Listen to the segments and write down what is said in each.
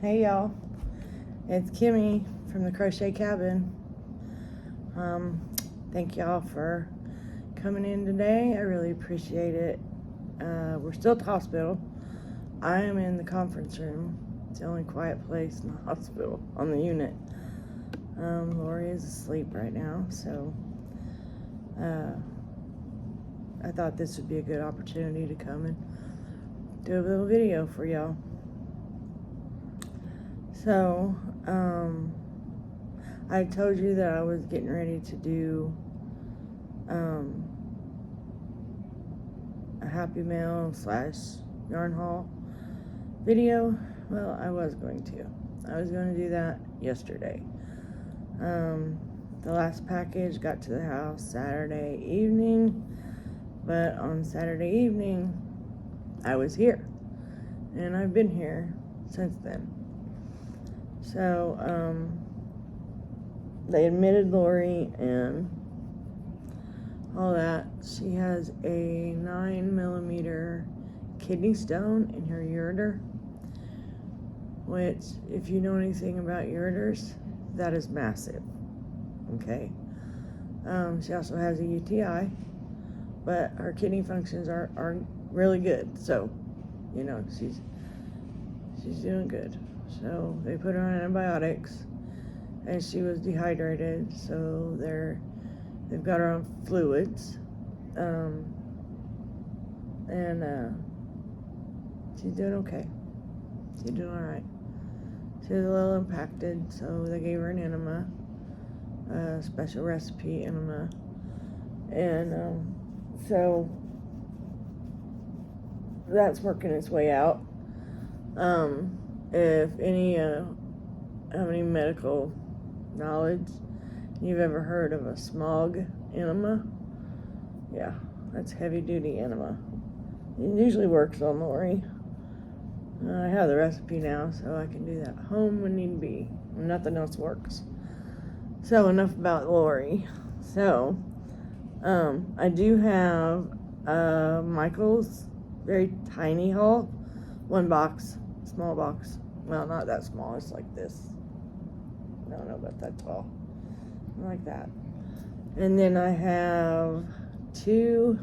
Hey y'all, it's Kimmy from the Crochet Cabin. Thank y'all for coming in today. I really appreciate it. We're still at the hospital. I am in the conference room. It's the only quiet place in the hospital on the unit. Lori is asleep right now, so I thought this would be a good opportunity to come and do a little video for y'all. So, I told you that I was getting ready to do a Happy Mail / yarn haul video. Well, I was going to do that yesterday. The last package got to the house Saturday evening, but on Saturday evening I was here, and I've been here since then. So, they admitted Lori and all that. She has a 9mm kidney stone in her ureter, which, if you know anything about ureters, that is massive, okay? She also has a UTI, but her kidney functions are really good, so, you know, she's doing good. So they put her on antibiotics, and she was dehydrated, so they've got her on fluids, and she's doing okay. She's doing all right. She was a little impacted, so they gave her an enema, a special recipe enema, and so that's working its way out. If any have any medical knowledge, you've ever heard of a smog enema, yeah, that's heavy duty enema. It usually works on Lori. I have the recipe now, so I can do that at home when need be. Nothing else works. So enough about Lori. So, I do have Michael's very tiny haul. One box. Small box. Well, not that small. It's like this. I don't know about that tall. Like that. And then I have 2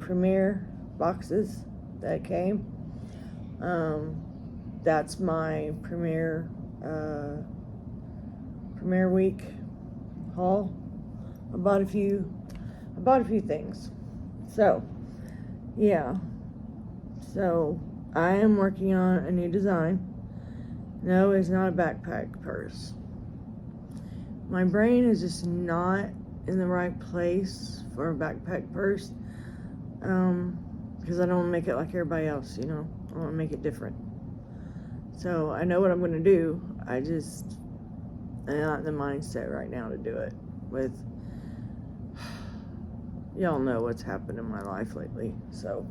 Premier boxes that came. That's my Premier week haul. I bought a few things. So, yeah. So, I am working on a new design. No, it's not a backpack purse. My brain is just not in the right place for a backpack purse, because I don't want to make it like everybody else, you know. I want to make it different. So I know what I'm going to do. I just am not in the mindset right now to do it. With y'all know what's happened in my life lately, so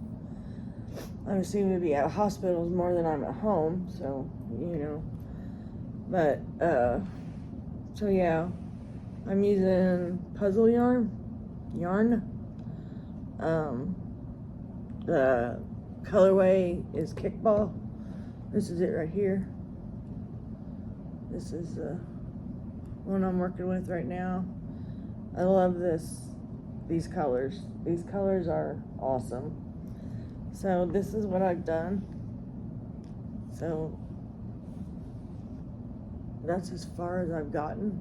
I seem to be at hospitals more than I'm at home, so, you know. But, so yeah, I'm using puzzle yarn. The colorway is Kickball. This is it right here. This is the one I'm working with right now. I love these colors. These colors are awesome. So this is what I've done. So that's as far as I've gotten,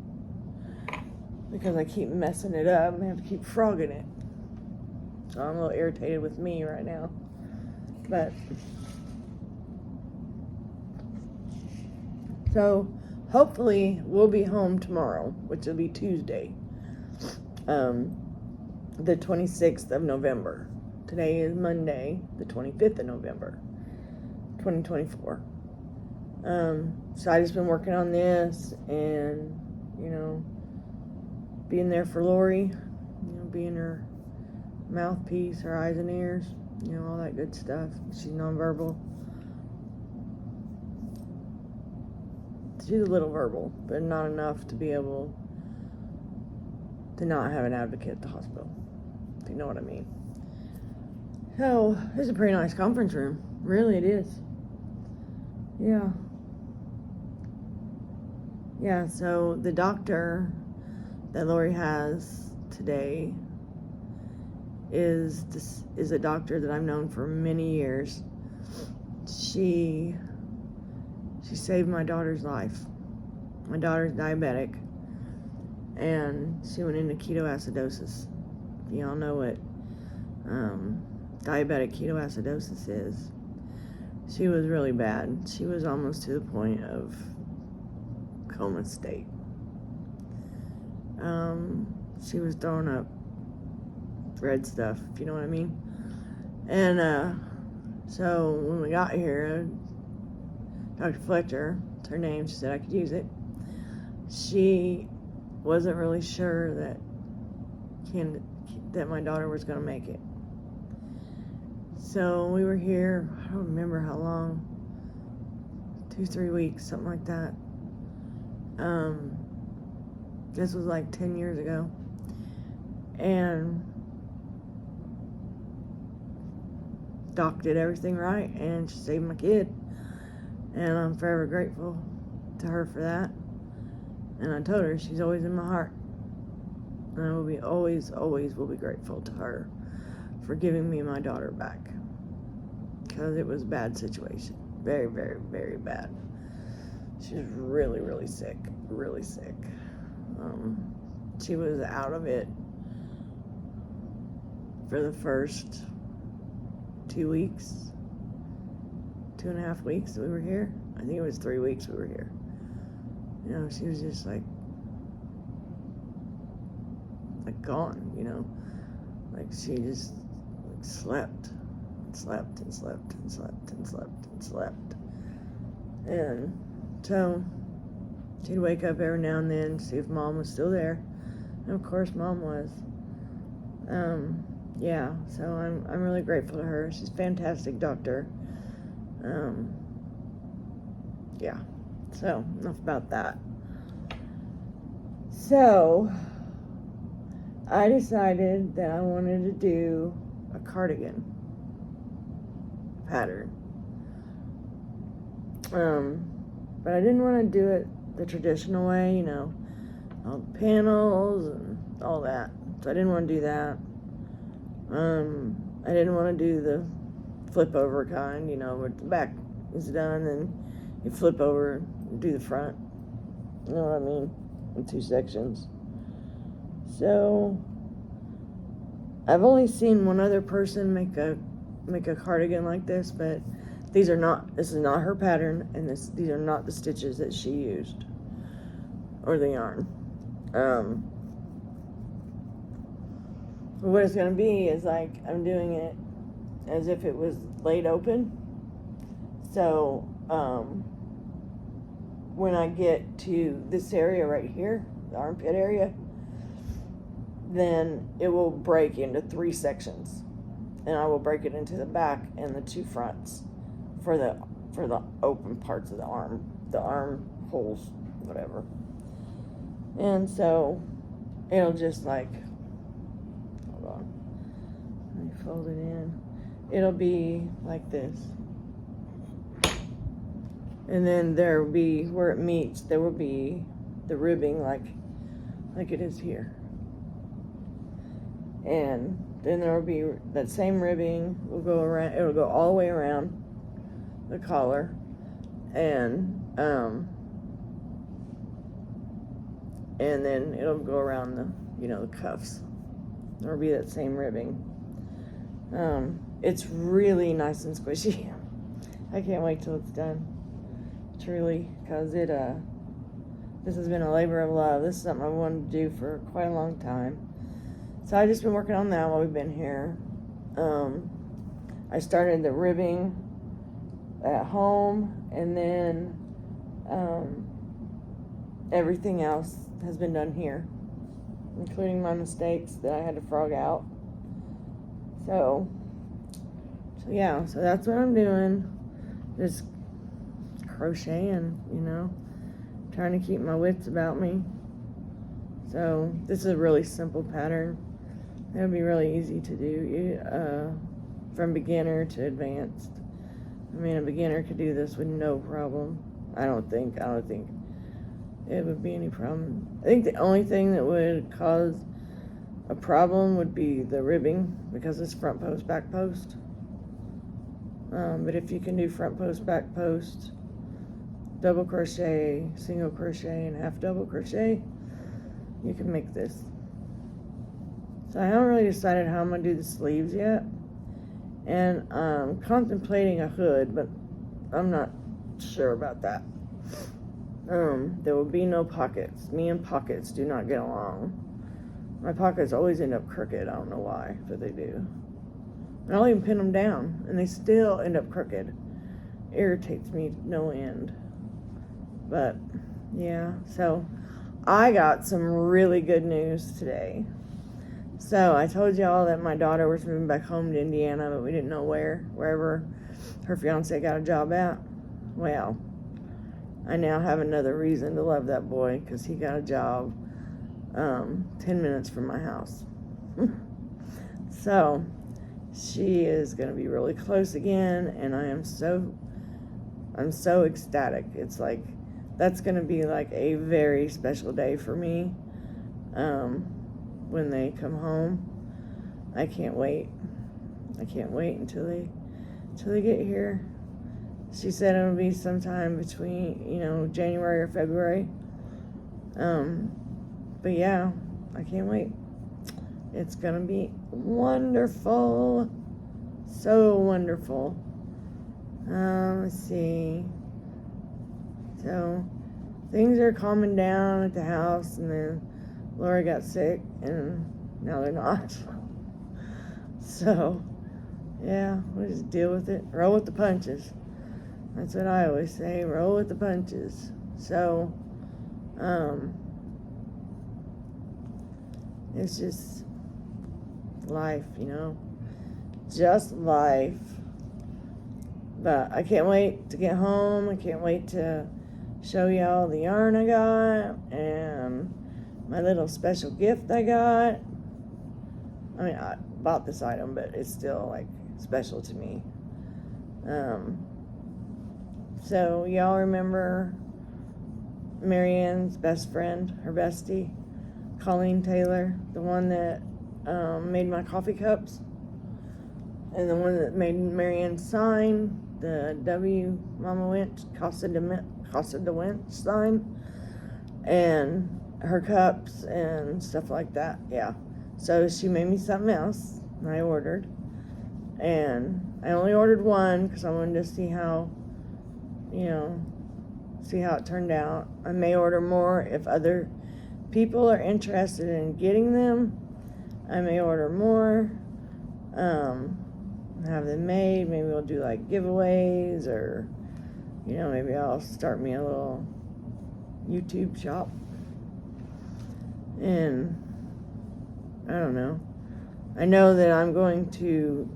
because I keep messing it up and I have to keep frogging it. So I'm a little irritated with me right now. But so hopefully we'll be home tomorrow, which will be Tuesday, the 26th of November. Today is Monday, the 25th of November, 2024. So I just been working on this and, you know, being there for Lori, you know, being her mouthpiece, her eyes and ears, you know, all that good stuff. She's nonverbal. She's a little verbal, but not enough to be able to not have an advocate at the hospital, if you know what I mean. So, it's a pretty nice conference room. Really, it is. Yeah, so the doctor that Lori has today is a doctor that I've known for many years. She saved my daughter's life. My daughter's diabetic, and she went into ketoacidosis. If y'all know what diabetic ketoacidosis is, she was really bad. She was almost to the point of coma state. She was throwing up red stuff, if you know what I mean. And so when we got here, Dr. Fletcher, it's her name, she said I could use it. She wasn't really sure that my daughter was going to make it. So we were here, I don't remember how long, 2-3 weeks, something like that. This was like 10 years ago. And Doc did everything right, and she saved my kid. And I'm forever grateful to her for that. And I told her she's always in my heart. And I will be always will be grateful to her for giving me my daughter back. Because it was a bad situation. Very, very, very bad. She was really, really sick. Really sick. She was out of it for the first 2 weeks. 2.5 weeks that we were here. I think it was 3 weeks we were here. You know, she was just like gone, you know. Like she just slept and slept and slept and slept and slept and slept. And so she'd wake up every now and then, see if Mom was still there. And of course Mom was. Yeah, so I'm really grateful to her. She's a fantastic doctor. Yeah, so enough about that. So I decided that I wanted to do a cardigan pattern. But I didn't want to do it the traditional way, you know, all the panels and all that. So I didn't want to do that. I didn't want to do the flip over kind, you know, where the back is done and you flip over and do the front. You know what I mean? In 2 sections. So I've only seen one other person make a cardigan like this, but this is not her pattern, and these are not the stitches that she used or the yarn. What it's going to be is like I'm doing it as if it was laid open. So when I get to this area right here, the armpit area, then it will break into 3 sections, and I will break it into the back and the 2 fronts for the open parts of the arm holes, whatever. And so it'll just like, hold on, let me fold it in. It'll be like this. And then there will be, where it meets, there will be the ribbing like it is here. And then there will be that same ribbing will go around, it'll go all the way around the collar, and then it'll go around the cuffs. There'll be that same ribbing. It's really nice and squishy. I can't wait till it's done. Truly, because this has been a labor of love. This is something I wanted to do for quite a long time. So I've just been working on that while we've been here. I started the ribbing at home, and then everything else has been done here, including my mistakes that I had to frog out. So yeah, so that's what I'm doing. Just crocheting, trying to keep my wits about me. So this is a really simple pattern. It'll be really easy to do, from beginner to advanced. I mean, a beginner could do this with no problem. I don't think it would be any problem. I think the only thing that would cause a problem would be the ribbing, because it's front post, back post. But if you can do front post, back post, double crochet, single crochet, and half double crochet, you can make this. So I haven't really decided how I'm going to do the sleeves yet. And I'm contemplating a hood, but I'm not sure about that. There will be no pockets. Me and pockets do not get along. My pockets always end up crooked. I don't know why, but they do. And I'll even pin them down, and they still end up crooked. Irritates me to no end. But, yeah, so I got some really good news today. So I told y'all that my daughter was moving back home to Indiana, but we didn't know wherever her fiance got a job at. Well, I now have another reason to love that boy, because he got a job 10 minutes from my house. So she is going to be really close again, and I'm so ecstatic. It's like, that's going to be like a very special day for me when they come home. I can't wait. I can't wait until they get here. She said it'll be sometime between, January or February. But yeah, I can't wait. It's gonna be wonderful. So wonderful. Let's see. So, things are calming down at the house, and then Laura got sick, and now they're not. So, yeah, we'll just deal with it. Roll with the punches. That's what I always say, roll with the punches. So, it's just life, just life. But I can't wait to get home. I can't wait to show y'all the yarn I got and my little special gift I got. I mean, I bought this item, but it's still like special to me. So y'all remember Marianne's best friend, her bestie, Colleen Taylor, the one that made my coffee cups, and the one that made Marianne sign the W Mama Winch Casa de Winch sign, and her cups and stuff like that. Yeah. So she made me something else, and I ordered. And I only ordered one because I wanted to see how it turned out. I may order more if other people are interested in getting them. I may order more, have them made. Maybe we'll do like giveaways, or maybe I'll start me a little YouTube shop. And I don't know. I know that I'm going to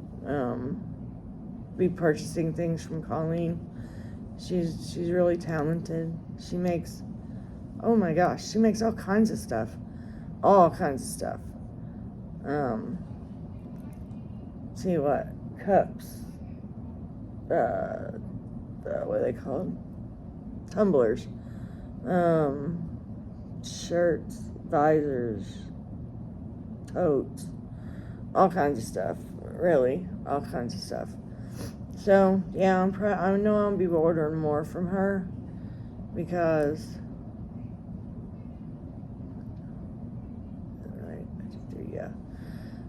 be purchasing things from Colleen. She's really talented. She makes, oh my gosh, she makes all kinds of stuff. All kinds of stuff. See what? Cups. What are they called? Tumblers. Shirts, visors, totes, all kinds of stuff. Really, all kinds of stuff. So yeah, I know I'll be ordering more from her, because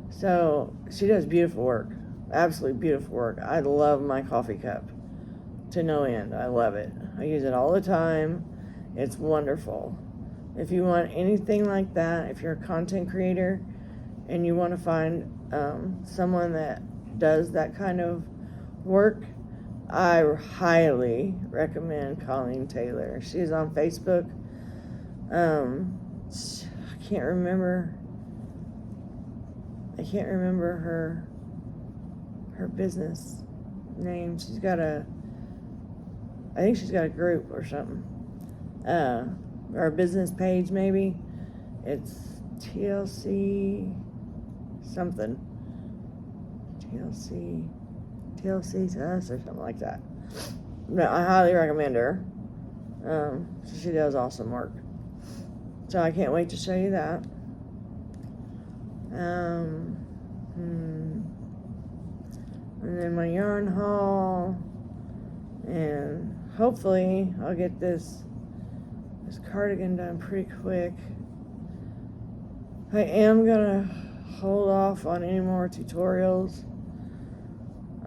so she does beautiful work, absolutely beautiful work. I love my coffee cup to no end. I love it. I use it all the time. It's wonderful. If you want anything like that, if you're a content creator and you want to find someone that does that kind of work, I highly recommend Colleen Taylor. She's on Facebook. I can't remember her business name. I think she's got a group or something. Or a business page, maybe. It's TLC something. TLC to us or something like that. But I highly recommend her. She does awesome work. So I can't wait to show you that. And then my yarn haul. And hopefully I'll get this cardigan done pretty quick. I am gonna hold off on any more tutorials.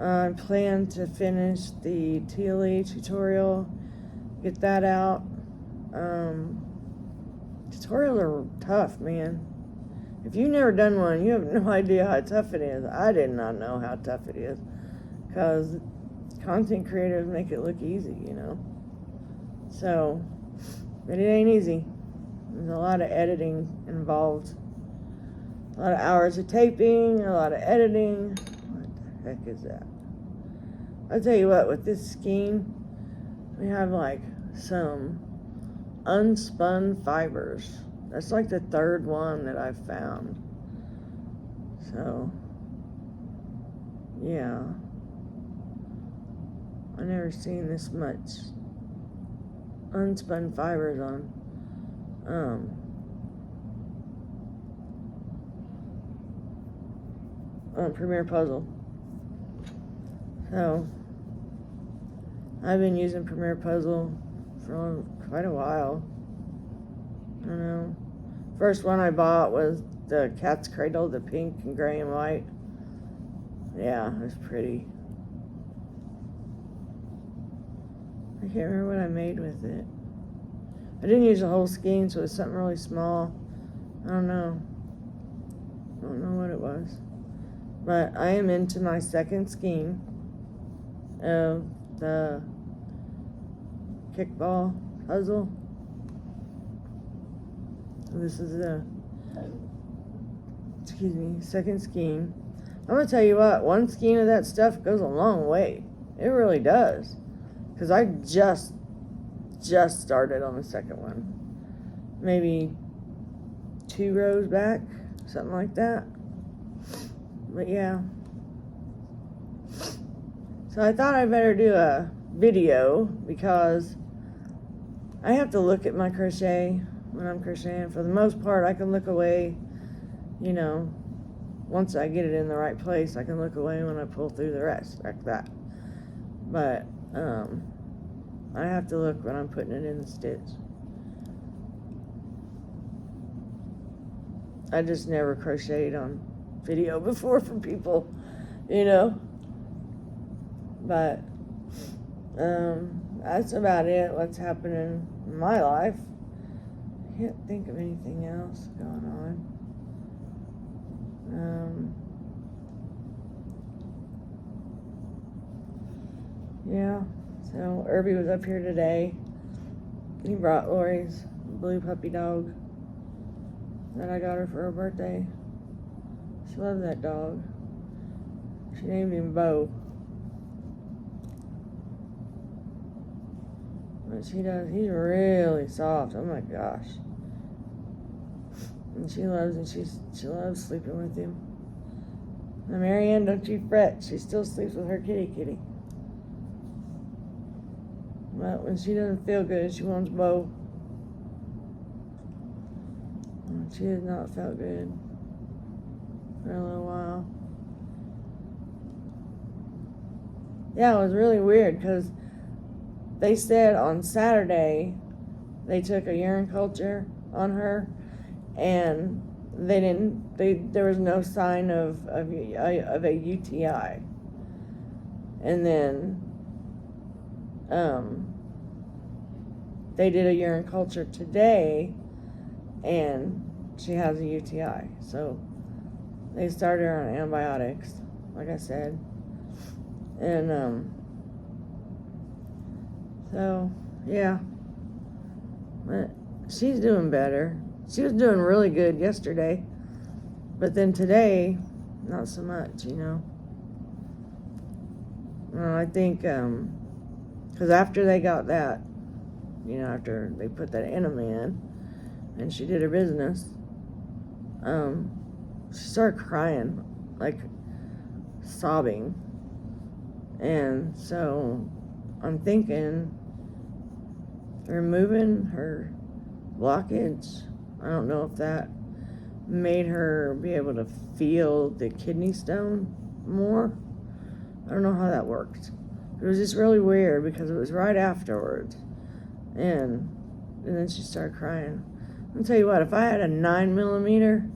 I plan to finish the TLE tutorial, get that out. Tutorials are tough, man. If you've never done one, you have no idea how tough it is. I did not know how tough it is, because content creators make it look easy, you know. So, but it ain't easy. There's a lot of editing involved. A lot of hours of taping, a lot of editing. What the heck is that? I'll tell you what, with this skein, we have like some unspun fibers. That's like the third one that I've found. So, yeah. I've never seen this much unspun fibers on Premier Puzzle. So I've been using Premier Puzzle for quite a while. I don't know. First one I bought was the Cat's Cradle, the pink and gray and white. Yeah, it was pretty. I can't remember what I made with it. I didn't use the whole skein, so it was something really small. I don't know what it was. But I am into my second skein of the kickball puzzle. This is the, second skein. I'm going to tell you what, one skein of that stuff goes a long way. It really does. Because I just started on the second one. Maybe 2 rows back, something like that. But yeah. So I thought I better do a video, because I have to look at my crochet when I'm crocheting. For the most part, I can look away, you know, once I get it in the right place, I can look away when I pull through the rest, like that. But, I have to look when I'm putting it in the stitch. I just never crocheted on video before for people, you know. But, that's about it, what's happening in my life. I can't think of anything else going on. Yeah, so Irby was up here today. He brought Lori's blue puppy dog that I got her for her birthday. She loves that dog. She named him Bo. But she does, he's really soft, oh my gosh. And she loves him, she loves sleeping with him. Now Marianne, don't you fret, she still sleeps with her kitty. But when she doesn't feel good, she wants Bo. And she has not felt good for a little while. Yeah, it was really weird, because they said on Saturday they took a urine culture on her, and there was no sign of a UTI. And then they did a urine culture today, and she has a UTI. So they started her on antibiotics, like I said. And so yeah, but she's doing better. She was doing really good yesterday, but then today, not so much, you know. I think because after they got that, you know, after they put that enema in and she did her business, she started crying, like sobbing. And so I'm thinking removing her blockage. I don't know if that made her be able to feel the kidney stone more. I don't know how that worked. It was just really weird because it was right afterwards. And then she started crying. I'll tell you what, if I had a 9mm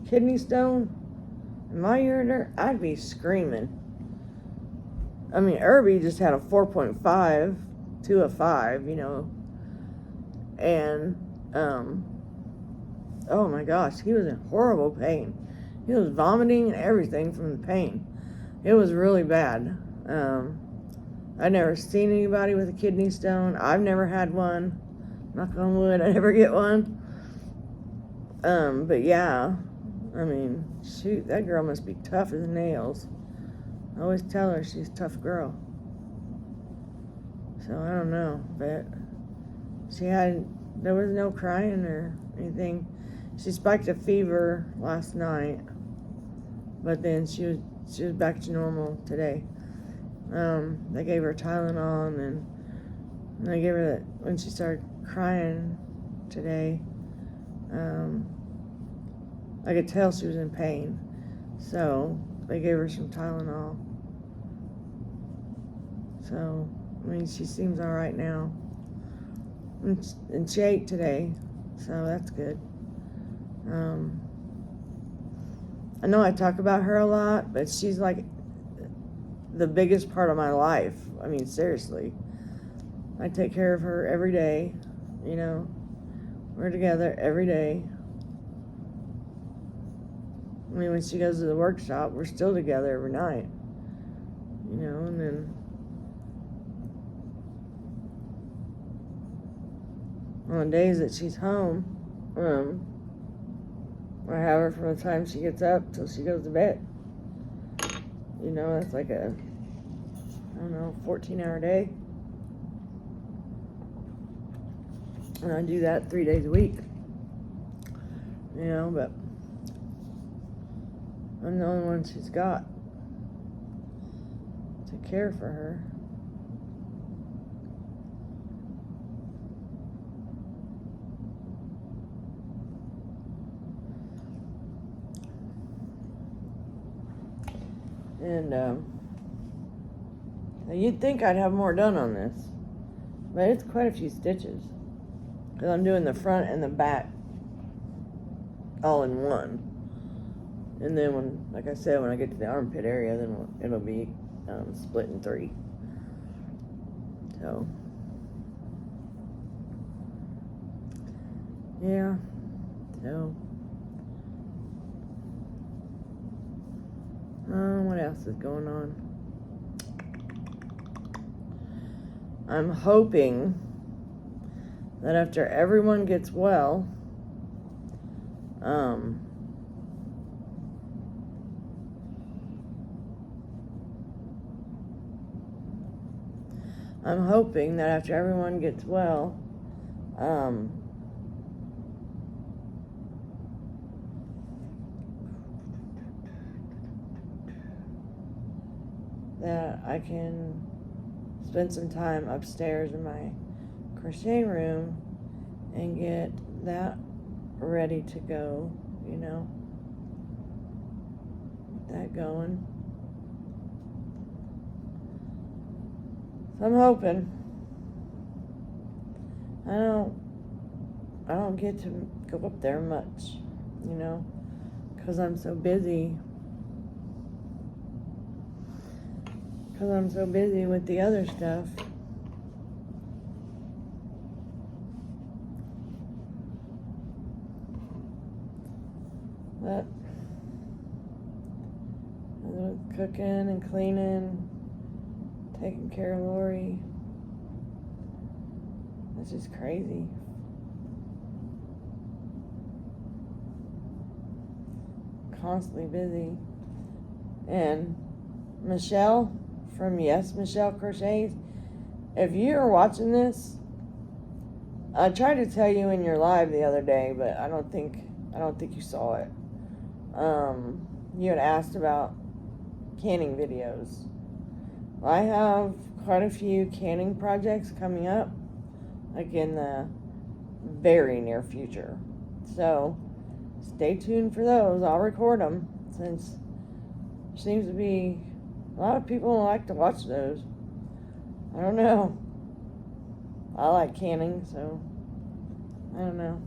kidney stone in my ureter, I'd be screaming. I mean, Irby just had a 4.5 to a 5, you know. And, oh my gosh, he was in horrible pain. He was vomiting and everything from the pain. It was really bad. I'd never seen anybody with a kidney stone. I've never had one. Knock on wood, I never get one. But yeah, I mean, shoot, that girl must be tough as nails. I always tell her she's a tough girl. So I don't know, but there was no crying or anything. She spiked a fever last night, but then she was back to normal today. They gave her Tylenol, and they gave her that when she started crying today. I could tell she was in pain, so they gave her some Tylenol. So, I mean, she seems all right now. And she ate today, so that's good. I know I talk about her a lot, but she's like the biggest part of my life. I mean, seriously. I take care of her every day, you know. We're together every day. I mean, when she goes to the workshop, we're still together every night, you know, and then on days that she's home, I have her from the time she gets up till she goes to bed. You know, that's like a, I don't know, 14-hour day. And I do that 3 days a week. You know, but I'm the only one she's got to care for her. And you'd think I'd have more done on this, but it's quite a few stitches because I'm doing the front and the back all in one. And then when, like I said, when I get to the armpit area, then it'll be split in 3. So, yeah. So, what else is going on? I'm hoping that after everyone gets well, I'm hoping that after everyone gets well, that I can spend some time upstairs in my crochet room and get that ready to go, you know, get that going. So I'm hoping. I don't get to go up there much, you know, because I'm so busy. Because I'm so busy with the other stuff. But cooking and cleaning, taking care of Lori. It's just crazy. Constantly busy. And Michelle from Michelle Crochets, if you're watching this, I tried to tell you in your live the other day, but I don't think you saw it. You had asked about canning videos, I have quite a few canning projects coming up, like in the very near future. So stay tuned for those. I'll record them, since there seems to be a lot of people like to watch those. I don't know. I like canning, so I don't know.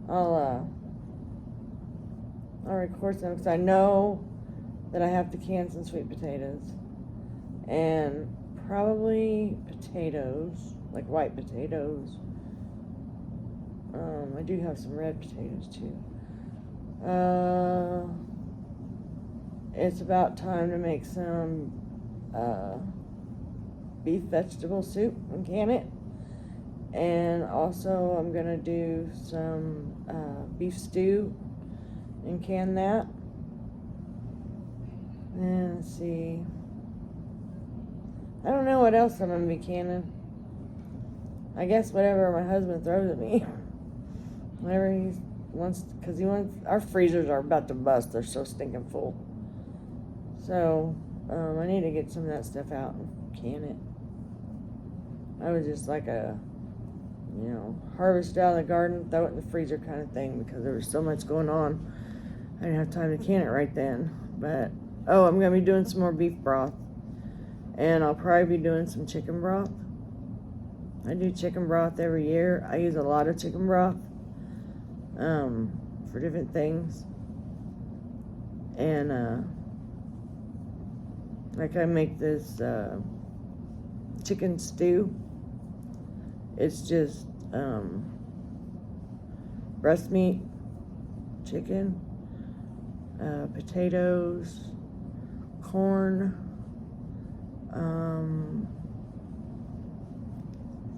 I'll record some, because I know that I have to can some sweet potatoes and probably potatoes, like white potatoes. I do have some red potatoes too. It's about time to make some beef vegetable soup and can it. And also I'm gonna do some beef stew and can that. And let's see, I don't know what else I'm gonna be canning. I guess whatever my husband throws at me. Whatever he wants, because he wants. Our freezers are about to bust. They're so stinking full. So I need to get some of that stuff out and can it. I was just like a, harvest out of the garden, throw it in the freezer kind of thing, because there was so much going on. I didn't have time to can it right then. But I'm gonna be doing some more beef broth, and I'll probably be doing some chicken broth. I do chicken broth every year. I use a lot of chicken broth for different things. And like I make this chicken stew. It's just breast meat, chicken, potatoes, corn,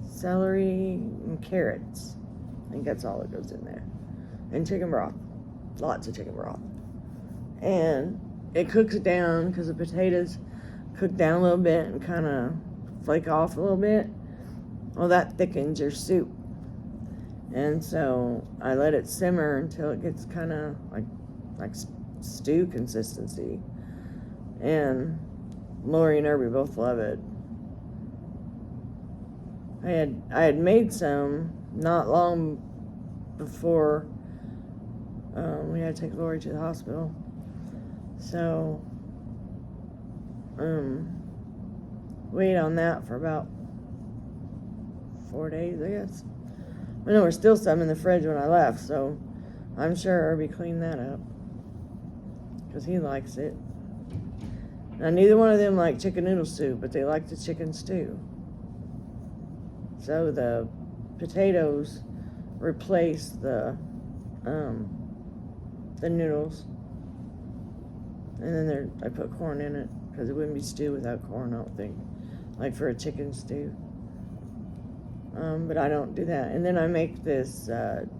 celery, and carrots. I think that's all that goes in there. And chicken broth. Lots of chicken broth. And it cooks it down, because the potatoes cook down a little bit and kind of flake off a little bit. Well, that thickens your soup. And so I let it simmer until it gets kind of like stew consistency. And Lori and Irby both love it. I had made some not long before we had to take Lori to the hospital. So wait on that for about 4 days, I guess. I know there's still some in the fridge when I left, so I'm sure Irby cleaned that up, because he likes it. Now, neither one of them like chicken noodle soup, but they like the chicken stew. So the potatoes replace the noodles, and then I put corn in it, because it wouldn't be stew without corn, I don't think, like for a chicken stew. But I don't do that. And then I make this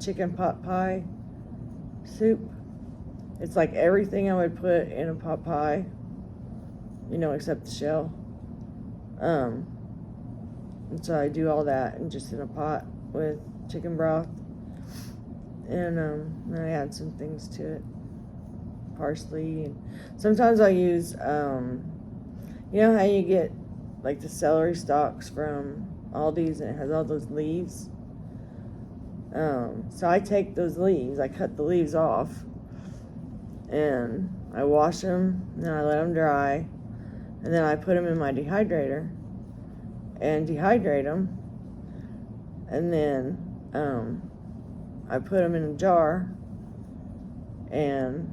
chicken pot pie soup. It's like everything I would put in a pot pie, except the shell. And so I do all that and just in a pot with chicken broth. And then I add some things to it. Parsley. And sometimes I use, you know how you get like the celery stalks from Aldi's and it has all those leaves? So I take those leaves, I cut the leaves off, and I wash them, and then I let them dry, and then I put them in my dehydrator and dehydrate them, and then I put them in a jar and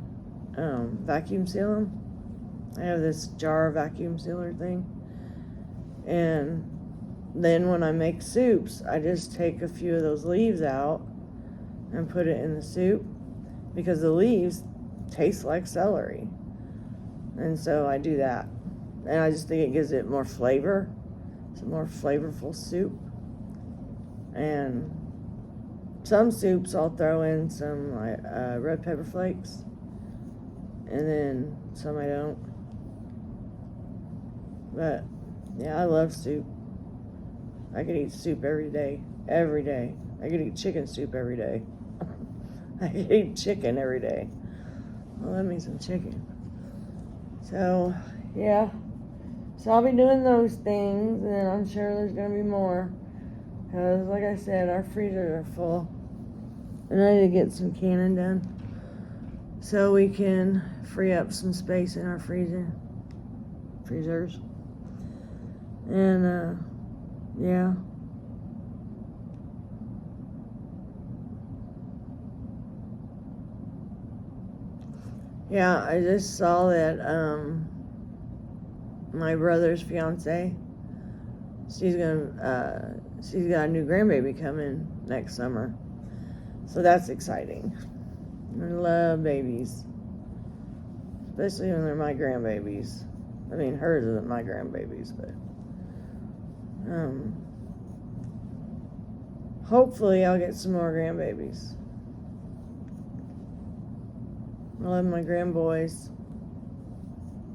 vacuum seal them. I have this jar vacuum sealer thing, and then when I make soups, I just take a few of those leaves out and put it in the soup, because the leaves taste like celery. And so I do that. And I just think it gives it more flavor. It's a more flavorful soup. And some soups I'll throw in some red pepper flakes. And then some I don't. But yeah, I love soup. I could eat soup every day. Every day. I could eat chicken soup every day. I could eat chicken every day. Well, let me some chicken. So, yeah. So I'll be doing those things, and I'm sure there's going to be more. Because, like I said, our freezers are full. And I need to get some canning done so we can free up some space in our freezers. And, yeah. Yeah, I just saw that, my brother's fiance, she's got a new grandbaby coming next summer. So that's exciting. I love babies. Especially when they're my grandbabies. I mean, hers isn't my grandbabies, but, hopefully I'll get some more grandbabies. I love my grandboys.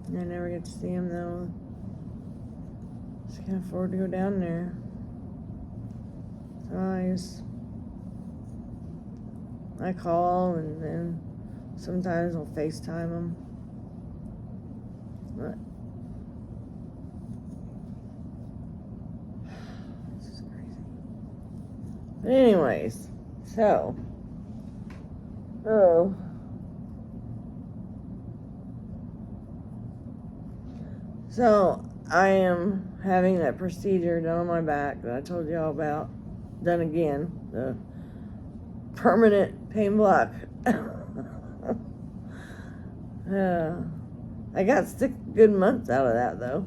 I never get to see them though. Just can't afford to go down there. So I call, and then sometimes I'll FaceTime them. But this is crazy. But anyways, so I am having that procedure done on my back that I told you all about. Done again. The permanent pain block. I got 6 good months out of that though.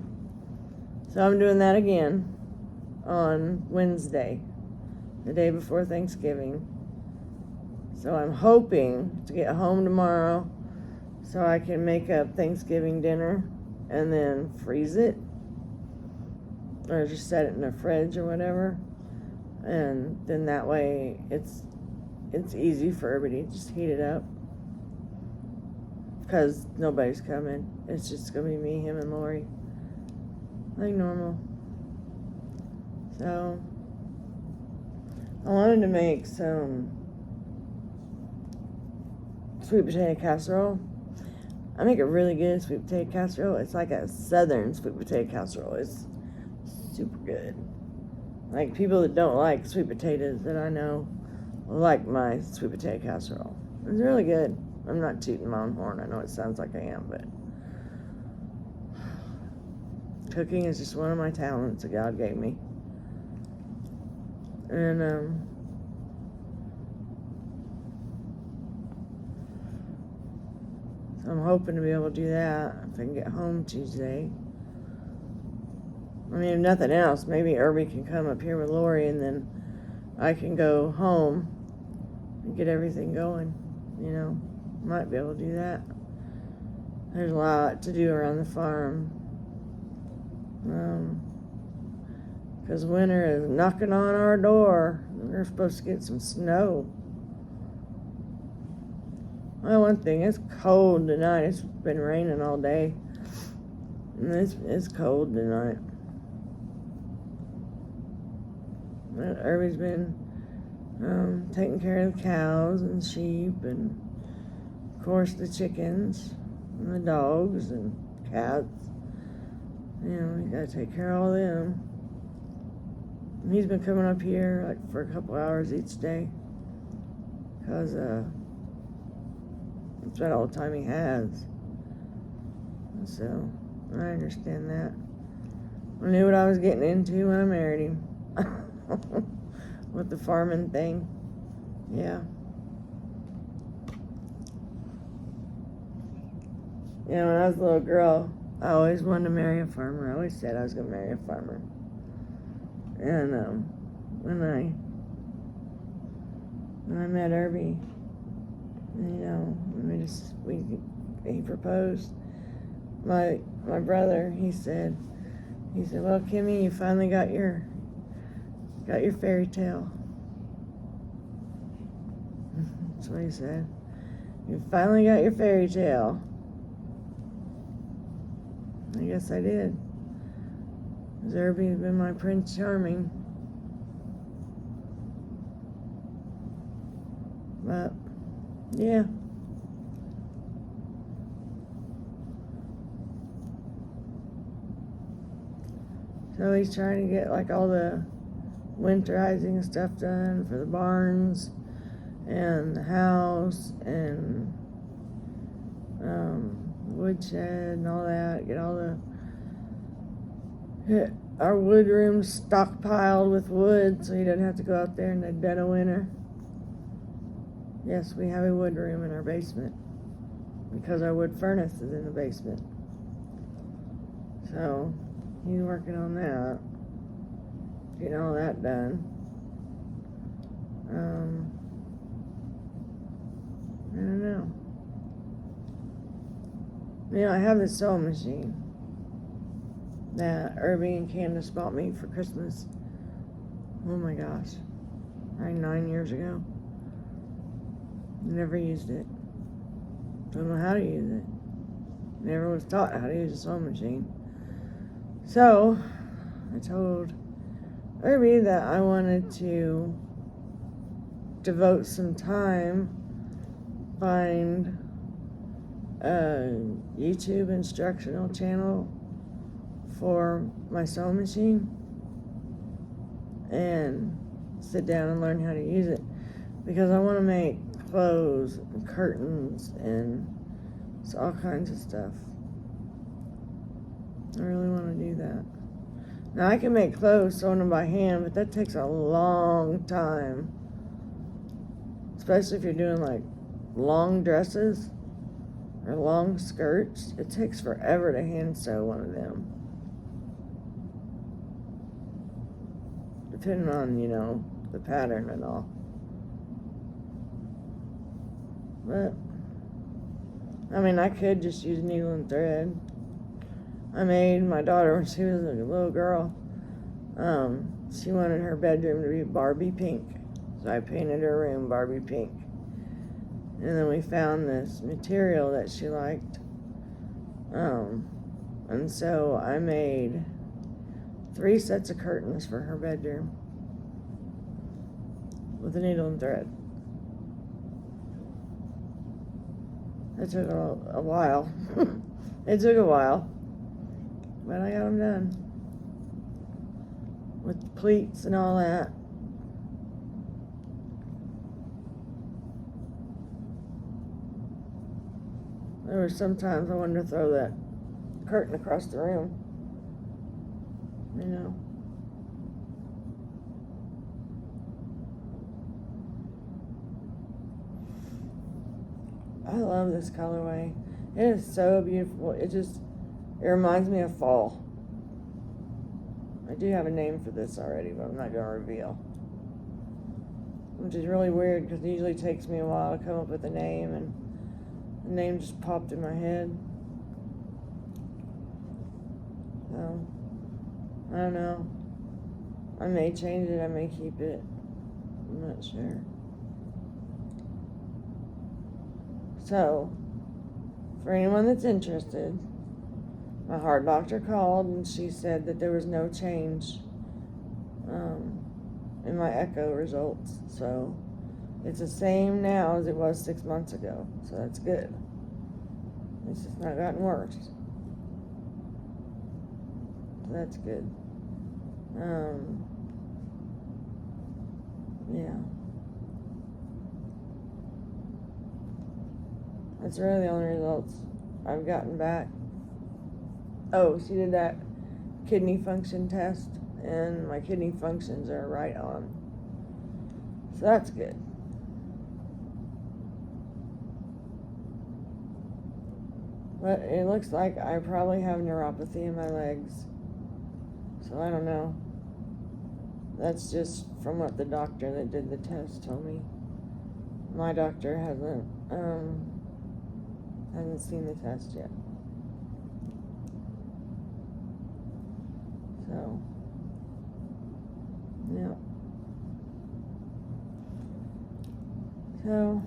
So I'm doing that again on Wednesday, the day before Thanksgiving. So I'm hoping to get home tomorrow so I can make up Thanksgiving dinner and then freeze it, or just set it in the fridge or whatever, and then that way it's easy for everybody to just heat it up, because nobody's coming. It's just gonna be me, him, and Lori, like normal. So I wanted to make some sweet potato casserole. I make a really good sweet potato casserole. It's like a southern sweet potato casserole. It's super good. Like, people that don't like sweet potatoes that I know like my sweet potato casserole. It's really good. I'm not tooting my own horn. I know it sounds like I am, but cooking is just one of my talents that God gave me. And so I'm hoping to be able to do that if I can get home Tuesday. I mean, if nothing else, maybe Irby can come up here with Lori, and then I can go home and get everything going. You know, might be able to do that. There's a lot to do around the farm. Because winter is knocking on our door. We're supposed to get some snow. Well, one thing, it's cold tonight. It's been raining all day. And it's cold tonight. But Irby's been taking care of the cows and sheep, and of course the chickens and the dogs and cats. You know, you gotta take care of all them. And he's been coming up here like for a couple hours each day, because that's about all the time he has. So I understand that. I knew what I was getting into when I married him. With the farming thing. Yeah. You know, when I was a little girl, I always wanted to marry a farmer. I always said I was going to marry a farmer. And when I met Irby, you know, he proposed. My brother, he said, well, Kimmy, you finally got your fairy tale. That's what he said. You finally got your fairy tale. I guess I did. Because Irby's been my Prince Charming. But, yeah. So he's trying to get like all the winterizing stuff done for the barns and the house and woodshed and all that. Get all our wood room stockpiled with wood so he doesn't have to go out there in the dead of winter. Yes, we have a wood room in our basement because our wood furnace is in the basement. So he's working on that, getting all that done. I don't know. I have this sewing machine that Irby and Candace bought me for Christmas. Oh my gosh. Right, 9 years ago. Never used it. Don't know how to use it. Never was taught how to use a sewing machine. So, I told Irby that I wanted to devote some time, find a YouTube instructional channel for my sewing machine and sit down and learn how to use it, because I want to make clothes and curtains and all kinds of stuff. I really want to do that. Now I can make clothes sewing them by hand, but that takes a long time, especially if you're doing like long dresses or long skirts. It takes forever to hand sew one of them, depending on, the pattern and all. But, I could just use needle and thread. I made my daughter, when she was a little girl, she wanted her bedroom to be Barbie pink. So I painted her room Barbie pink. And then we found this material that she liked. And so I made 3 sets of curtains for her bedroom with a needle and thread. It took a while. It took a while. But I got them done. With pleats and all that. There were some times I wanted to throw that curtain across the room. I love this colorway. It is so beautiful. It reminds me of fall. I do have a name for this already, but I'm not going to reveal. Which is really weird, because it usually takes me a while to come up with a name, and the name just popped in my head. So, I don't know. I may change it, I may keep it. I'm not sure. So, for anyone that's interested, my heart doctor called and she said that there was no change in my echo results. So, it's the same now as it was 6 months ago. So that's good. It's just not gotten worse. So that's good. Yeah. That's really the only results I've gotten back. Oh, she did that kidney function test, and my kidney functions are right on. So that's good. But it looks like I probably have neuropathy in my legs. So I don't know. That's just from what the doctor that did the test told me. My doctor hasn't seen the test yet. So, yeah. So,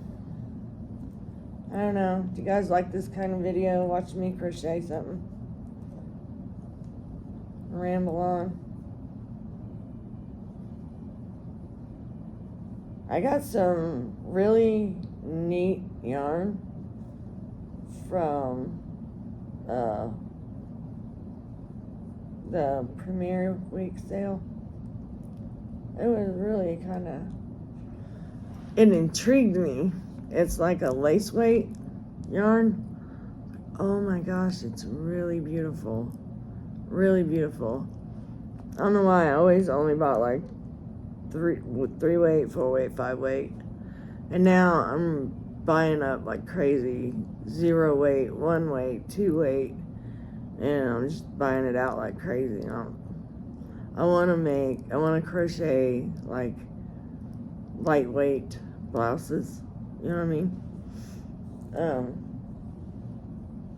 I don't know. Do you guys like this kind of video? Watch me crochet something. Ramble on. I got some really neat yarn from the premiere week sale. It was really it intrigued me. It's like a lace weight yarn. Oh my gosh, it's really beautiful. Really beautiful. I don't know why I always only bought like 3 weight, 4 weight, 5 weight. And now I'm buying up like crazy. 0 weight, 1 weight, 2 weight. And I'm just buying it out like crazy. I want to crochet like lightweight blouses. You know what I mean?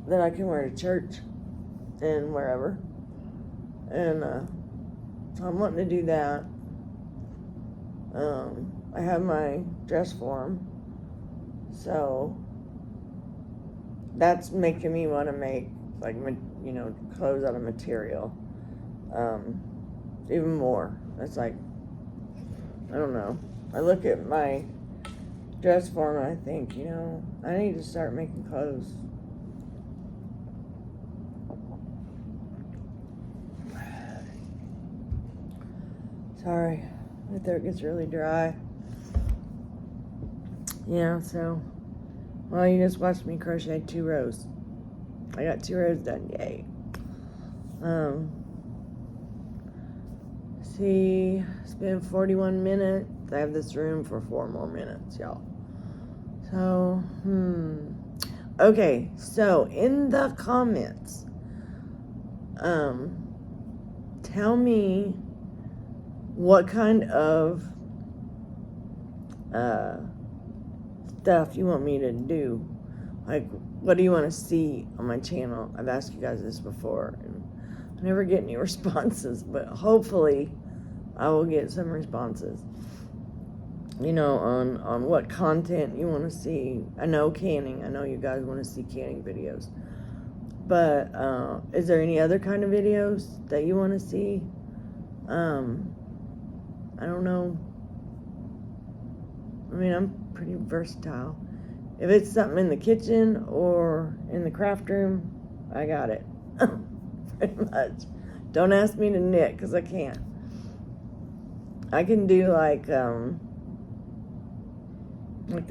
That I can wear to church and wherever. And so I'm wanting to do that. I have my dress form, so that's making me want to make like clothes out of material. Even more. It's like, I don't know. I look at my dress form and I think, I need to start making clothes. Sorry, my throat gets really dry. Yeah, so, well, you just watched me crochet 2 rows. I got 2 rows done, yay. See, it's been 41 minutes. I have this room for 4 more minutes, y'all. So, okay, so in the comments, tell me what kind of stuff you want me to do. Like, what do you want to see on my channel? I've asked you guys this before, and I never get any responses, but hopefully I will get some responses. On what content you want to see. I know canning. I know you guys want to see canning videos. But is there any other kind of videos that you want to see? I don't know. I mean, I'm pretty versatile. If it's something in the kitchen or in the craft room, I got it. Pretty much. Don't ask me to knit, because I can't. I can do like the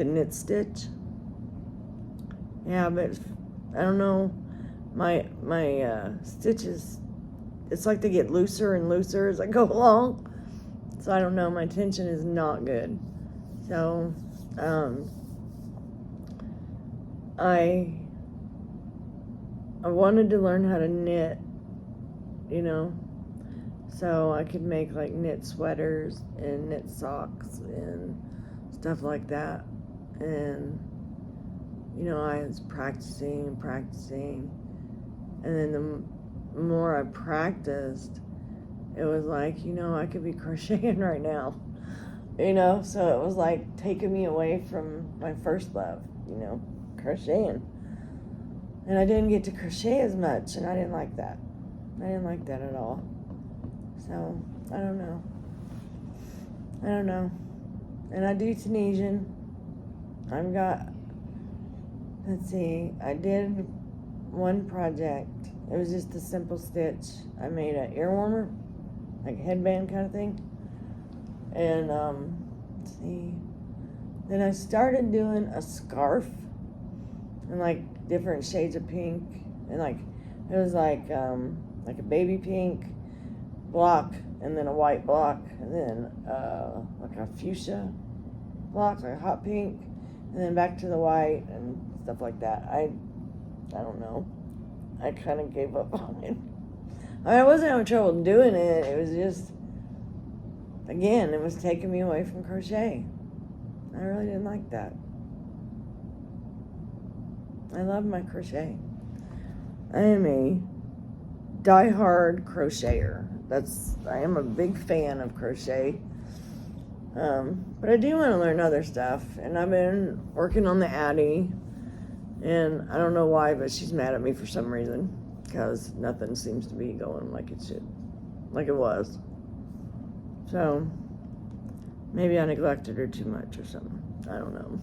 knit stitch. Yeah, but I don't know. My stitches, it's like they get looser and looser as I go along. So I don't know. My tension is not good. So I wanted to learn how to knit, so I could make like knit sweaters and knit socks and stuff like that. And I was practicing, and then the more I practiced, it was like, I could be crocheting right now, so it was like taking me away from my first love, crocheting. And I didn't get to crochet as much, and I didn't like that. I didn't like that at all. So, I don't know. And I do Tunisian. Let's see, I did one project. It was just a simple stitch. I made an ear warmer, like a headband kind of thing. And, let's see. Then I started doing a scarf in like different shades of pink. And like, it was like a baby pink block, and then a white block, and then like a fuchsia block, like a hot pink, and then back to the white and stuff like that. I don't know. I kind of gave up on it. I mean, I wasn't having trouble doing it. It was just, again, it was taking me away from crochet. I really didn't like that. I love my crochet. I am a die-hard crocheter. I am a big fan of crochet. But I do want to learn other stuff. And I've been working on the Addie. And I don't know why, but she's mad at me for some reason. Because nothing seems to be going like it should. Like it was. So, maybe I neglected her too much or something. I don't know.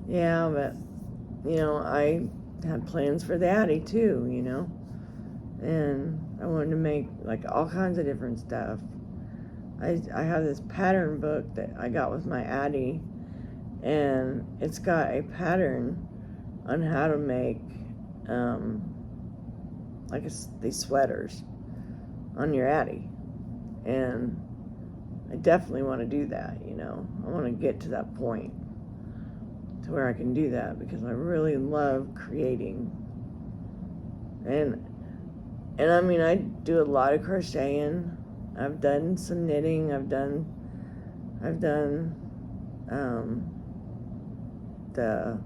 Yeah, but, I had plans for the Addie too, and I wanted to make like all kinds of different stuff. I have this pattern book that I got with my Addie, and it's got a pattern on how to make these sweaters on your Addie, and I definitely want to do that. I want to get to that point to where I can do that, because I really love creating. And I mean, I do a lot of crocheting. I've done some knitting. I've done the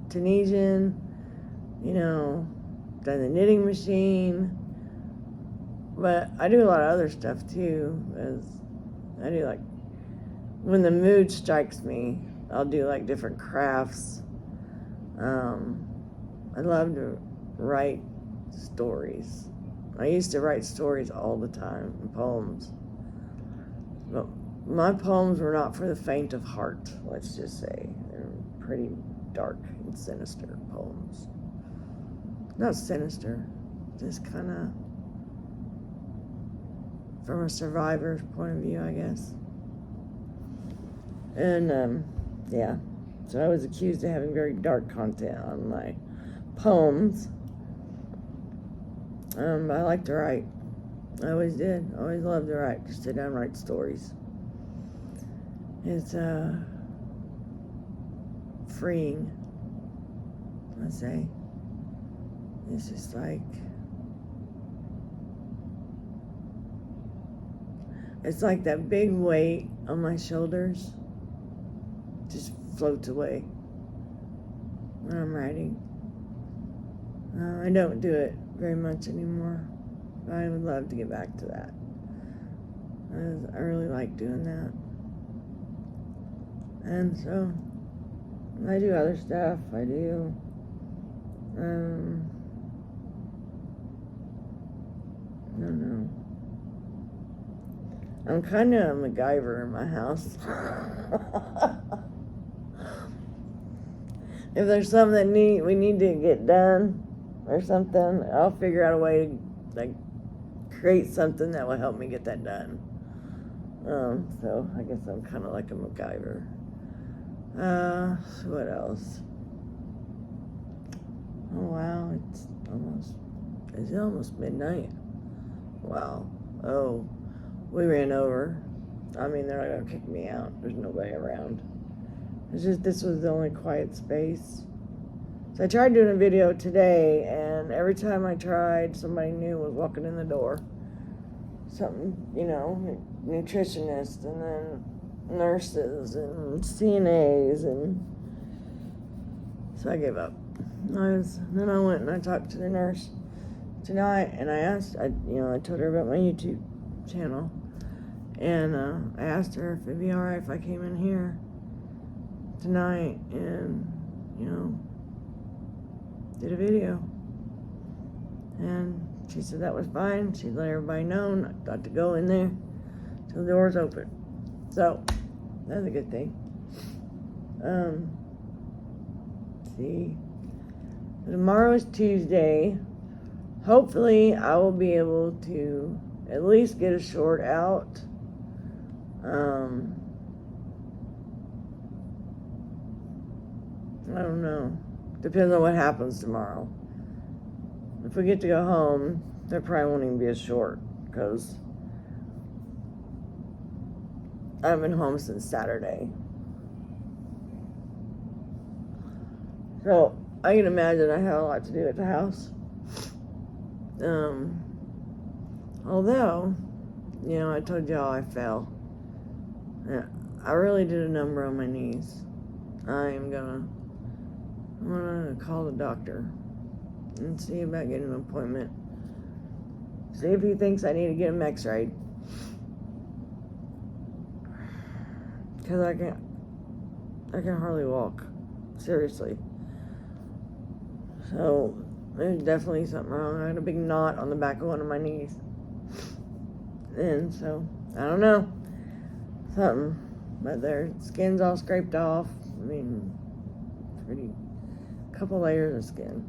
Tunisian, done the knitting machine. But I do a lot of other stuff too. As I do, like, when the mood strikes me, I'll do like different crafts. I love to write stories. I used to write stories all the time, poems. But my poems were not for the faint of heart, let's just say. They're pretty dark and sinister poems. Not sinister, just kind of from a survivor's point of view, I guess. And, yeah. So I was accused of having very dark content on my poems. But I like to write. I always did. I always loved to write. Just sit down and write stories. It's freeing, I say. It's just like, it's like that big weight on my shoulders just floats away when I'm writing. I don't do it very much anymore. I would love to get back to that. I really like doing that. And so I do other stuff. I do I don't know. I'm kind of a MacGyver in my house. If there's something that we need to get done or something, I'll figure out a way to like create something that will help me get that done. So I guess I'm kind of like a MacGyver. What else? Oh wow, it's almost midnight. Wow. Oh, we ran over. I mean, they're not gonna kick me out. There's nobody around. It's just, this was the only quiet space. So I tried doing a video today, and every time I tried, somebody new was walking in the door. Something, nutritionists, and then nurses, and CNAs, and so I gave up. Then I went and I talked to the nurse tonight, and I told her about my YouTube channel, and I asked her if it'd be alright if I came in here tonight and, did a video. And she said that was fine. She'd let everybody know not to go in there till the door's open. So, that's a good thing. Let's see. Tomorrow is Tuesday. Hopefully, I will be able to at least get a short out. I don't know. Depends on what happens tomorrow. If we get to go home, there probably won't even be a short, because I've been home since Saturday. So, I can imagine I have a lot to do at the house. Although, I told y'all I fell. Yeah, I really did a number on my knees. I'm gonna call the doctor and see about getting an appointment. See if he thinks I need to get him x-rayed. Because I can hardly walk. Seriously. So, there's definitely something wrong. I had a big knot on the back of one of my knees. And so, I don't know. Something. But their skin's all scraped off. I mean, couple layers of skin.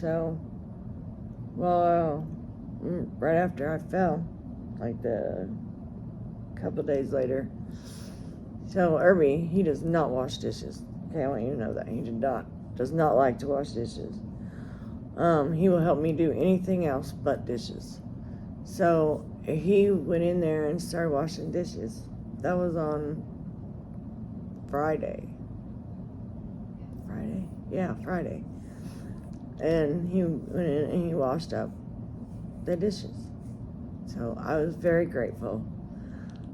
So, well, right after I fell, like the couple days later. So Irby, he does not wash dishes. Okay, I want you to know that. He does not like to wash dishes. He will help me do anything else but dishes. So he went in there and started washing dishes. That was on Friday. Friday? Yeah, Friday. And he went in and he washed up the dishes. So I was very grateful.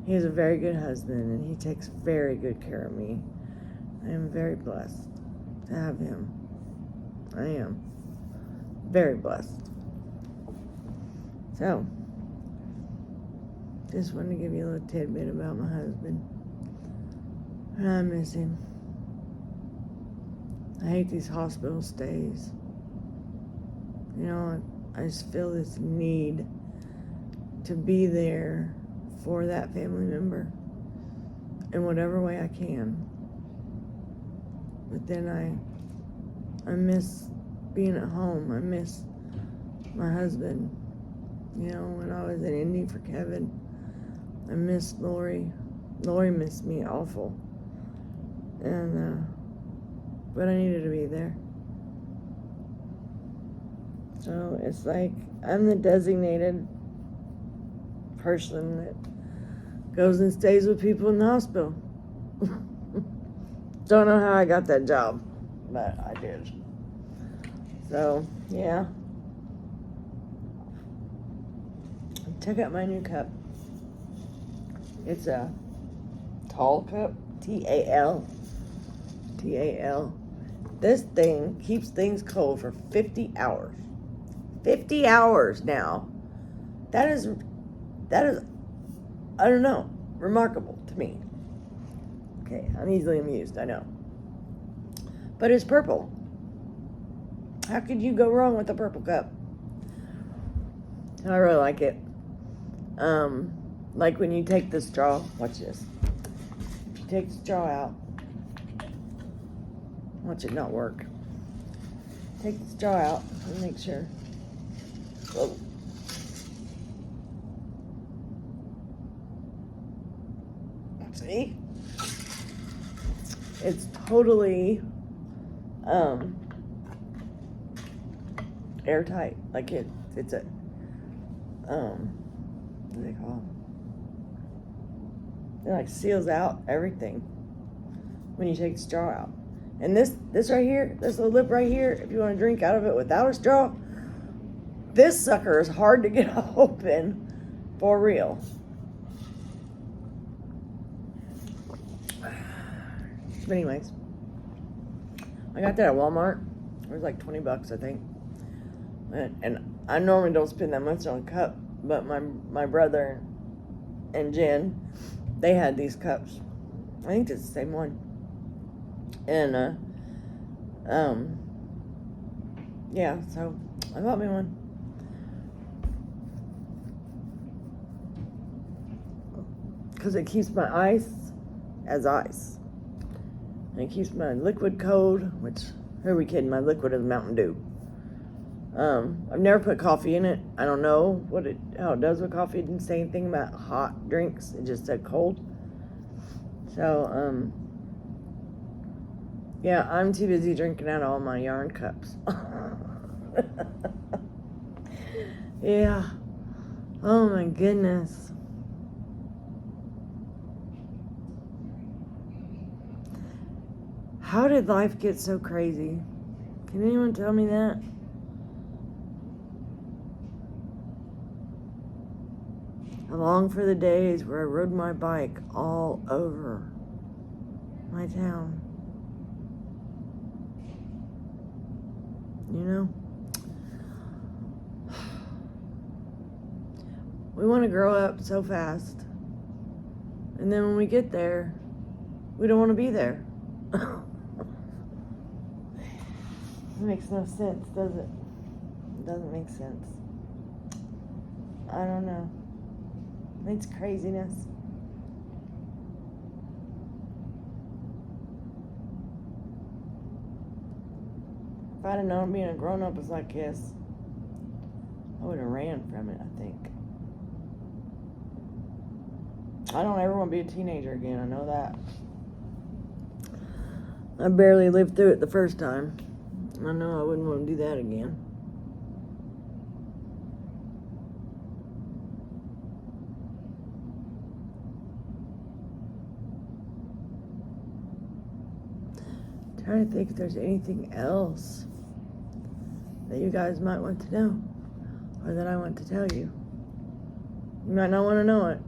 He is a very good husband and he takes very good care of me. I am very blessed to have him. I am very blessed. So, just wanted to give you a little tidbit about my husband. And I miss him. I hate these hospital stays. You know, I just feel this need to be there for that family member in whatever way I can. But then I miss being at home. I miss my husband. You know, when I was in Indy for Kevin, I missed Lori. Lori missed me awful. And, but I needed to be there. So it's like I'm the designated person that goes and stays with people in the hospital. Don't know how I got that job, but I did. So, yeah. Check out my new cup. It's a tall cup, T-A-L. T-A-L. This thing keeps things cold for 50 hours. 50 hours now. That is, I don't know, remarkable to me. Okay, I'm easily amused, I know. But it's purple. How could you go wrong with a purple cup? I really like it. Like when you take the straw, watch this. If you take the straw out, watch it not work. Take the straw out and make sure. Whoa. See? It's totally airtight. Like it's a what do they call it? It like seals out everything when you take the straw out. And this right here, this little lip right here, if you want to drink out of it without a straw, this sucker is hard to get open for real. But anyways, I got that at Walmart. It was like $20, I think. And I normally don't spend that much on a cup, but my brother and Jen, they had these cups. I think it's the same one. And yeah, so I bought me one. Because it keeps my ice as ice. And it keeps my liquid cold, which, who are we kidding? My liquid is Mountain Dew. I've never put coffee in it. I don't know how it does with coffee. It didn't say anything about hot drinks. It just said cold. So, yeah, I'm too busy drinking out of all my yarn cups. Yeah. Oh my goodness. How did life get so crazy? Can anyone tell me that? I long for the days where I rode my bike all over my town. You know? We want to grow up so fast. And then when we get there, we don't want to be there. It makes no sense, does it? It doesn't make sense. I don't know. It's craziness. If I'd have known being a grown-up was like this, I would have ran from it, I think. I don't ever want to be a teenager again, I know that. I barely lived through it the first time. I know I wouldn't want to do that again. Trying to think if there's anything else that you guys might want to know, or that I want to tell you. You might not want to know it.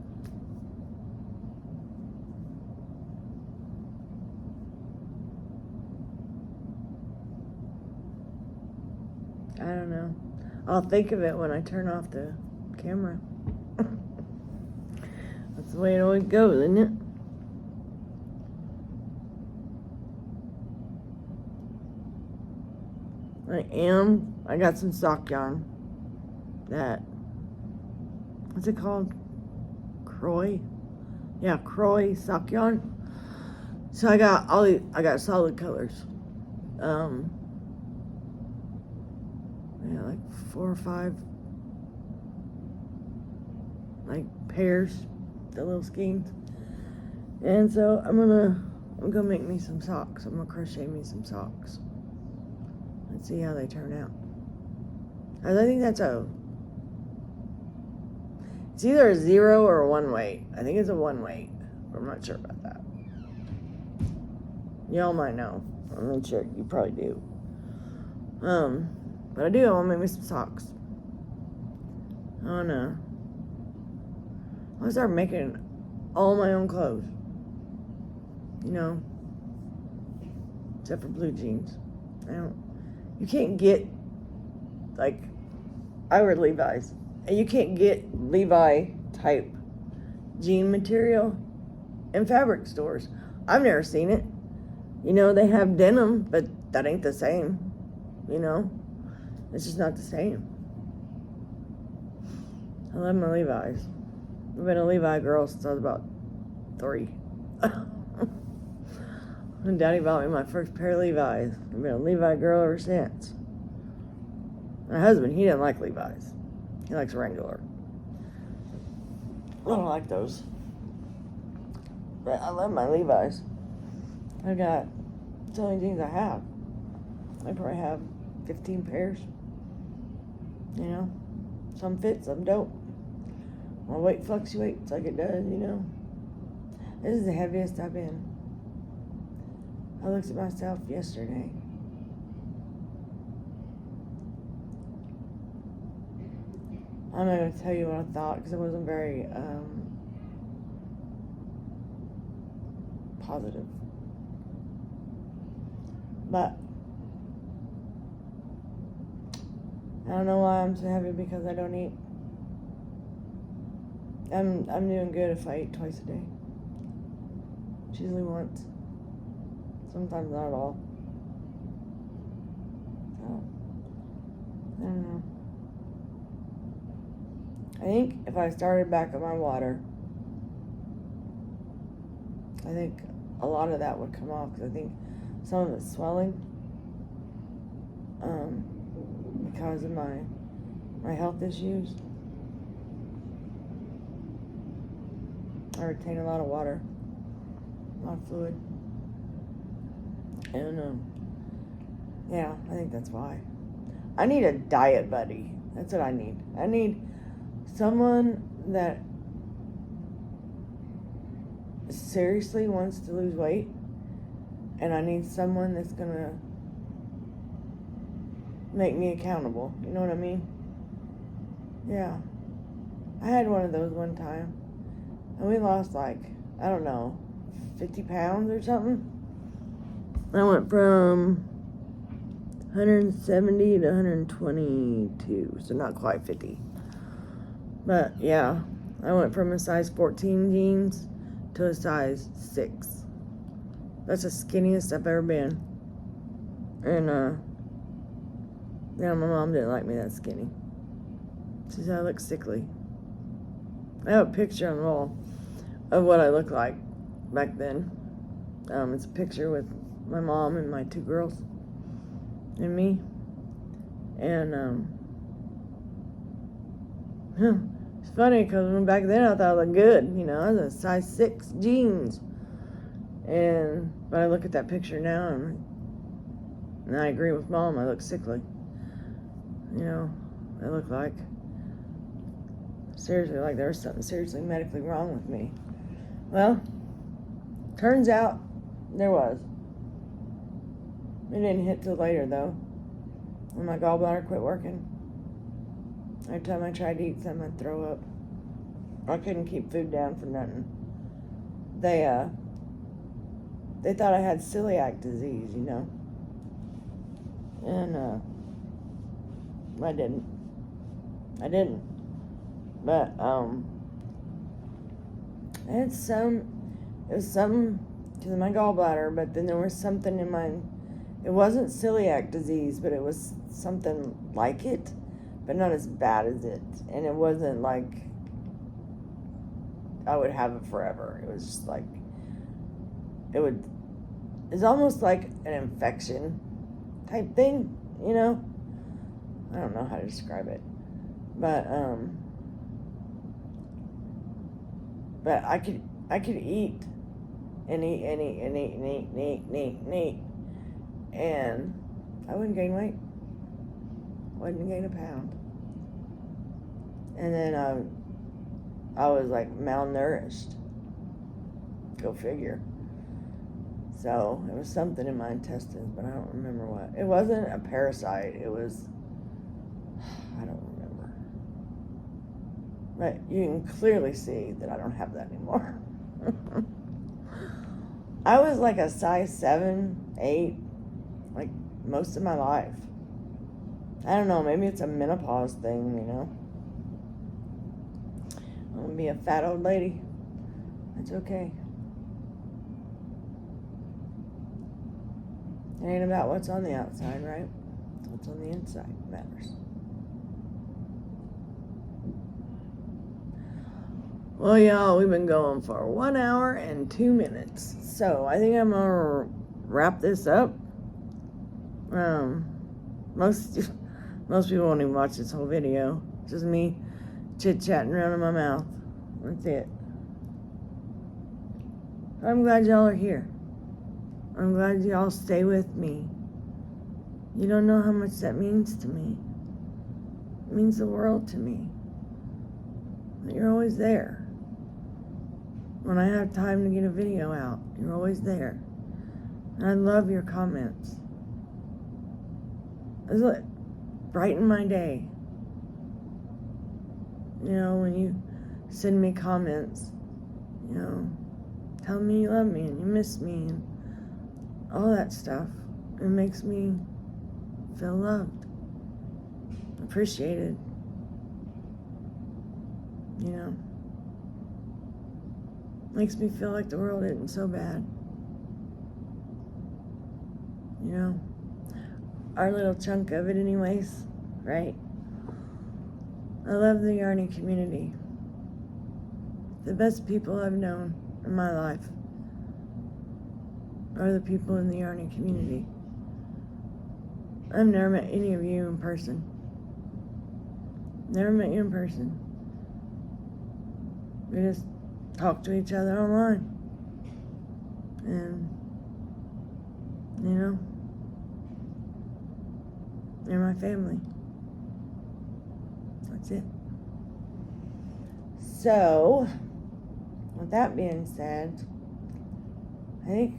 I don't know. I'll think of it when I turn off the camera. That's the way it always goes, isn't it? I got some sock yarn that, what's it called? Crochet? Yeah, Crochet sock yarn. So I got solid colors. Yeah, like 4 or 5 like pairs, the little skeins. And so I'm gonna make me some socks. I'm gonna crochet me some socks. Let's see how they turn out. I think it's either a 0 or a 1 weight. I think it's a 1 weight. I'm not sure about that. Y'all might know. I'm not sure. You probably do. But I do. I want to make me some socks. I want to start making all my own clothes. You know, except for blue jeans. You can't get, like, I wear Levi's, and you can't get Levi type jean material in fabric stores. I've never seen it. You know, they have denim, but that ain't the same. You know, it's just not the same. I love my Levi's. I've been a Levi girl since I was about 3. When Daddy bought me my first pair of Levi's. I've been a Levi girl ever since. My husband, he didn't like Levi's. He likes Wrangler. I don't like those. But I love my Levi's. It's the only jeans I have. I probably have 15 pairs. You know? Some fit, some don't. My weight fluctuates like it does, you know? This is the heaviest I've been. I looked at myself yesterday. I'm not going to tell you what I thought because it wasn't very positive. But I don't know why I'm so heavy, because I don't eat. I'm doing good if I eat twice a day. It's usually once. Sometimes not at all. So, I don't know. I think if I started back on my water, I think a lot of that would come off, because I think some of it's swelling because of my health issues. I retain a lot of water, a lot of fluid. And yeah, I think that's why. I need a diet buddy. That's what I need. I need someone that seriously wants to lose weight, and I need someone that's gonna make me accountable. You know what I mean? Yeah. I had one of those one time, and we lost, like, I don't know, 50 pounds or something. I went from 170 to 122, so not quite 50. But yeah, I went from a size 14 jeans to a size 6. That's the skinniest I've ever been. And yeah, my mom didn't like me that skinny. She said I look sickly. I have a picture on the wall of what I look like back then. It's a picture with my mom and my 2 girls and me. And it's funny because back then I thought I looked good. You know, I was a size 6 jeans. But I look at that picture now and I agree with Mom. I look sickly. You know, I look like, seriously, like there was something seriously medically wrong with me. Well, turns out there was. It didn't hit till later, though, when my gallbladder quit working. Every time I tried to eat something, I'd throw up. I couldn't keep food down for nothing. They thought I had celiac disease, you know. And I didn't. But it was something to my gallbladder, but then there was something in mine. It wasn't celiac disease, but it was something like it, but not as bad as it. And it wasn't like I would have it forever. It was just like, it's almost like an infection type thing, you know? I don't know how to describe it. But I could eat and eat and eat and eat and eat and eat and eat and eat, and I wouldn't gain weight. Wouldn't gain a pound. And then I was like malnourished. Go figure. So it was something in my intestines, but I don't remember what. It wasn't a parasite. It was, I don't remember. But you can clearly see that I don't have that anymore. I was like a size 7, 8, like most of my life. I don't know, maybe it's a menopause thing, you know. I'm gonna be a fat old lady. It's okay. It ain't about what's on the outside, right? What's on the inside matters. Well, y'all, we've been going for 1 hour and 2 minutes. So I think I'm gonna wrap this up. Most people won't even watch this whole video. It's just me chit-chatting around in my mouth. That's it. I'm glad y'all are here. I'm glad y'all stay with me. You don't know how much that means to me. It means the world to me. You're always there. When I have time to get a video out, you're always there. And I love your comments. It's like brighten my day. You know, when you send me comments, you know, tell me you love me and you miss me and all that stuff. It makes me feel loved, appreciated, you know. Makes me feel like the world isn't so bad. You know, our little chunk of it anyways, right? I love the yarny community. The best people I've known in my life are the people in the yarny community. I've never met any of you in person. Never met you in person. We just talk to each other online. And, you know, they're my family. That's it. So, with that being said, I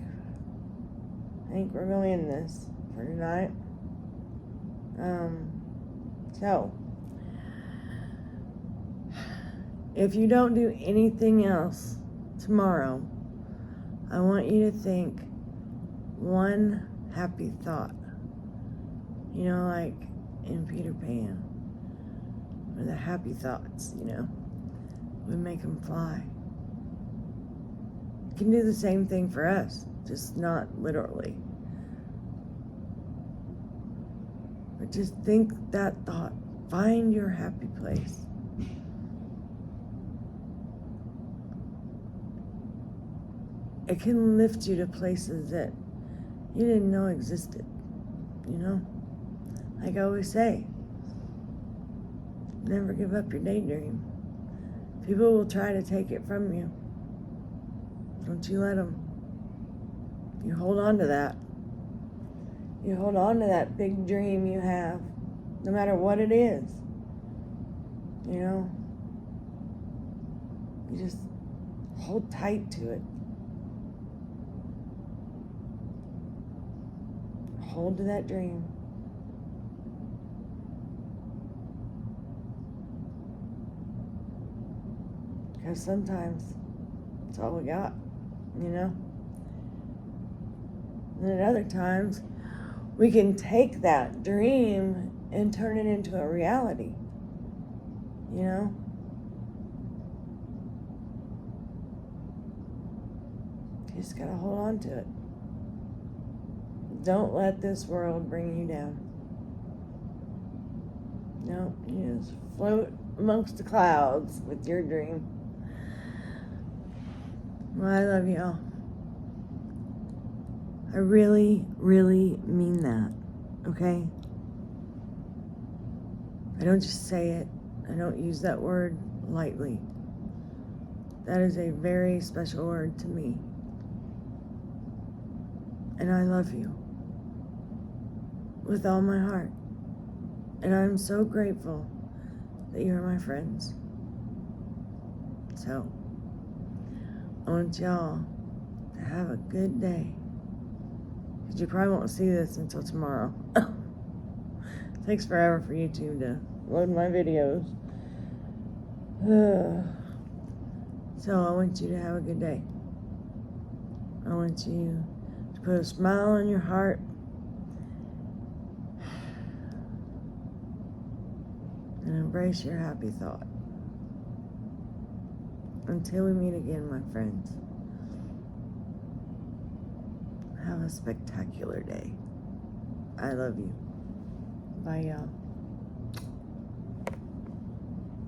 think we're going to end this for tonight. So, if you don't do anything else tomorrow, I want you to think one happy thought. You know, like in Peter Pan, where the happy thoughts, you know, we make them fly. You can do the same thing for us, just not literally. But just think that thought. Find your happy place. It can lift you to places that you didn't know existed, you know? Like I always say, never give up your daydream. People will try to take it from you. Don't you let them. You hold on to that. You hold on to that big dream you have, no matter what it is. You know? You just hold tight to it. Hold to that dream. Because sometimes it's all we got, you know? And at other times, we can take that dream and turn it into a reality, you know? You just gotta hold on to it. Don't let this world bring you down. No, you just float amongst the clouds with your dream. Well, I love y'all. I really, really mean that, okay? I don't just say it. I don't use that word lightly. That is a very special word to me. And I love you with all my heart. And I'm so grateful that you're my friends. So, I want y'all to have a good day. Because you probably won't see this until tomorrow. It takes forever for YouTube to load my videos. So I want you to have a good day. I want you to put a smile on your heart. And embrace your happy thought. Until we meet again, my friends. Have a spectacular day. I love you. Bye, y'all.